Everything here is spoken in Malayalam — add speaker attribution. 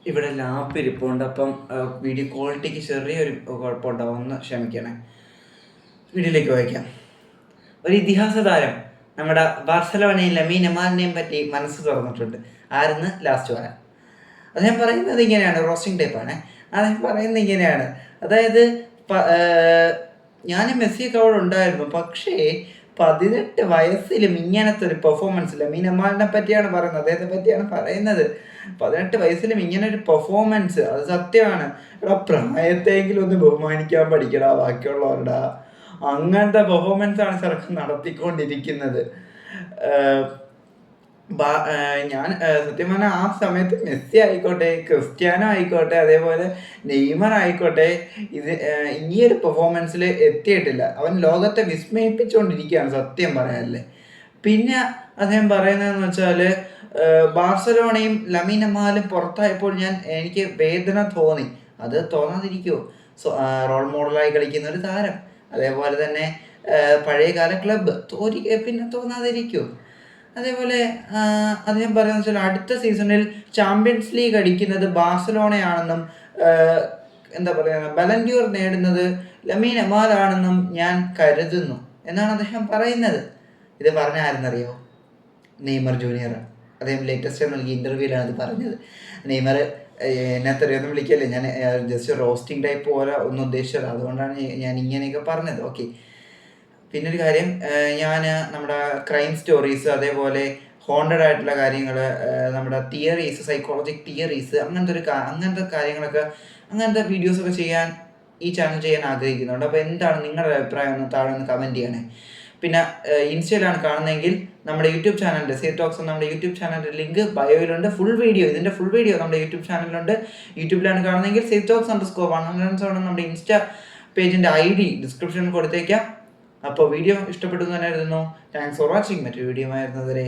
Speaker 1: ഇവിടെ ലാപ്പ് ഇരിപ്പുണ്ട്. അപ്പം വീഡിയോ ക്വാളിറ്റിക്ക് ചെറിയൊരു കുഴപ്പമുണ്ടാവും, ഒന്ന് ക്ഷമിക്കണേ. വീഡിയോയിലേക്ക് വായിക്കാം. ഒരു ഇതിഹാസ താരം നമ്മുടെ ബാർസലോണയും ലമീൻ യമാലിനെയും പറ്റി മനസ്സ് തുറന്നിട്ടുണ്ട്. ആരെന്ന് ലാസ്റ്റ് പറയാം. അദ്ദേഹം പറയുന്നത് ഇങ്ങനെയാണ്, റോസ്റ്റിംഗ് ടൈപ്പാണ്. അദ്ദേഹം പറയുന്നത് ഇങ്ങനെയാണ്, അതായത് ഞാൻ മെസ്സിയൊക്കെ അവിടെ ഉണ്ടായിരുന്നു, പക്ഷേ 18 വയസ്സിലും ഇങ്ങനത്തെ ഒരു പെർഫോമൻസ്, ലമീൻ യമാലിനെ പറ്റിയാണ് പറയുന്നത്, അദ്ദേഹത്തെ പറ്റിയാണ് പറയുന്നത്. 18 വയസ്സിലും ഇങ്ങനെ ഒരു പെർഫോമൻസ്, അത് സത്യമാണ്. എടാ, പ്രായത്തെങ്കിലും ഒന്ന് ബഹുമാനിക്കാൻ പഠിക്കടാ ബാക്കിയുള്ളവരുടെ. അങ്ങനത്തെ പെർഫോമൻസ് ആണ് ചെറുക്കൻ നടത്തിക്കൊണ്ടിരിക്കുന്നത്. ഞാൻ സത്യം പറഞ്ഞാൽ ആ സമയത്ത് മെസ്സി ആയിക്കോട്ടെ, ക്രിസ്ത്യാനോ ആയിക്കോട്ടെ, അതേപോലെ നെയ്മർ ആയിക്കോട്ടെ, ഇനിയൊരു പെർഫോമൻസിൽ എത്തിയിട്ടില്ല. അവൻ ലോകത്തെ വിസ്മയിപ്പിച്ചുകൊണ്ടിരിക്കുകയാണ് സത്യം പറയാനല്ലേ. പിന്നെ അദ്ദേഹം പറയുന്നതെന്ന് വെച്ചാൽ, ബാർസലോണയും ലമീൻ യമാലും പുറത്തായപ്പോൾ എനിക്ക് വേദന തോന്നി. അത് തോന്നാതിരിക്കുമോ? റോൾ മോഡലായി കളിക്കുന്ന ഒരു താരം, അതേപോലെ തന്നെ പഴയകാല ക്ലബ്ബ് പിന്നെ തോന്നാതിരിക്കുമോ? അതേപോലെ അദ്ദേഹം പറയുന്നത് വെച്ചാൽ, അടുത്ത സീസണിൽ ചാമ്പ്യൻസ് ലീഗ് അടിക്കുന്നത് ബാർസലോണയാണെന്നും എന്താ പറയുക, ബലൻഡ്യൂർ നേടുന്നത് ലമീൻ യമാലാണെന്നും ഞാൻ കരുതുന്നു എന്നാണ് അദ്ദേഹം പറയുന്നത്. ഇത് പറഞ്ഞ ആരെന്നറിയോ? Neymar junior. അദ്ദേഹം ലേറ്റസ്റ്റ് നൽകിയ ഇൻ്റർവ്യൂവിലാണ് ഇത് പറഞ്ഞത്. നെയ്മർ എന്നെത്തറിയൊന്നും വിളിക്കല്ലേ, ഞാൻ ജസ്റ്റ് റോസ്റ്റിംഗ് ടൈപ്പ് പോലെ ഒന്നും ഉദ്ദേശിച്ചത്, അതുകൊണ്ടാണ് ഞാൻ ഇങ്ങനെയൊക്കെ പറഞ്ഞത്. ഓക്കെ. പിന്നൊരു കാര്യം, ഞാൻ നമ്മുടെ ക്രൈം സ്റ്റോറീസ്, അതേപോലെ ഹോണ്ടഡ് ആയിട്ടുള്ള കാര്യങ്ങൾ, നമ്മുടെ തിയറീസ്, സൈക്കോളജിക് തിയറീസ്, അങ്ങനത്തെ കാര്യങ്ങളൊക്കെ, അങ്ങനത്തെ വീഡിയോസൊക്കെ ചെയ്യാൻ ഈ ചാനൽ ചെയ്യാൻ ആഗ്രഹിക്കുന്നുണ്ട്. അപ്പോൾ എന്താണ് നിങ്ങളുടെ അഭിപ്രായം എന്ന് താഴെ ഒന്ന് കമൻറ്റ് ചെയ്യണേ. പിന്നെ ഇൻസ്റ്റയിലാണ് കാണുന്നതെങ്കിൽ നമ്മുടെ യൂട്യൂബ് ചാനലിൻ്റെ സേഫ് ടോക്സ് നമ്മുടെ യൂട്യൂബ് ചാനലിൻ്റെ ലിങ്ക് ബയോയിലുണ്ട്. ഇതിൻ്റെ ഫുൾ വീഡിയോ നമ്മുടെ യൂട്യൂബ് ചാനലിലുണ്ട്. യൂട്യൂബിലാണ് കാണുന്നതെങ്കിൽ സേഫ് ടോക്സ് _107 നമ്മുടെ ഇൻസ്റ്റാ പേജിൻ്റെ ID ഡിസ്ക്രിപ്ഷനിൽ കൊടുത്തേക്കാം. അപ്പോൾ വീഡിയോ ഇഷ്ടപ്പെട്ടു എന്ന് തന്നെ കരുതുന്നു. Thanks for watching. മറ്റൊരു വീഡിയോ ആയിരുന്നവരെ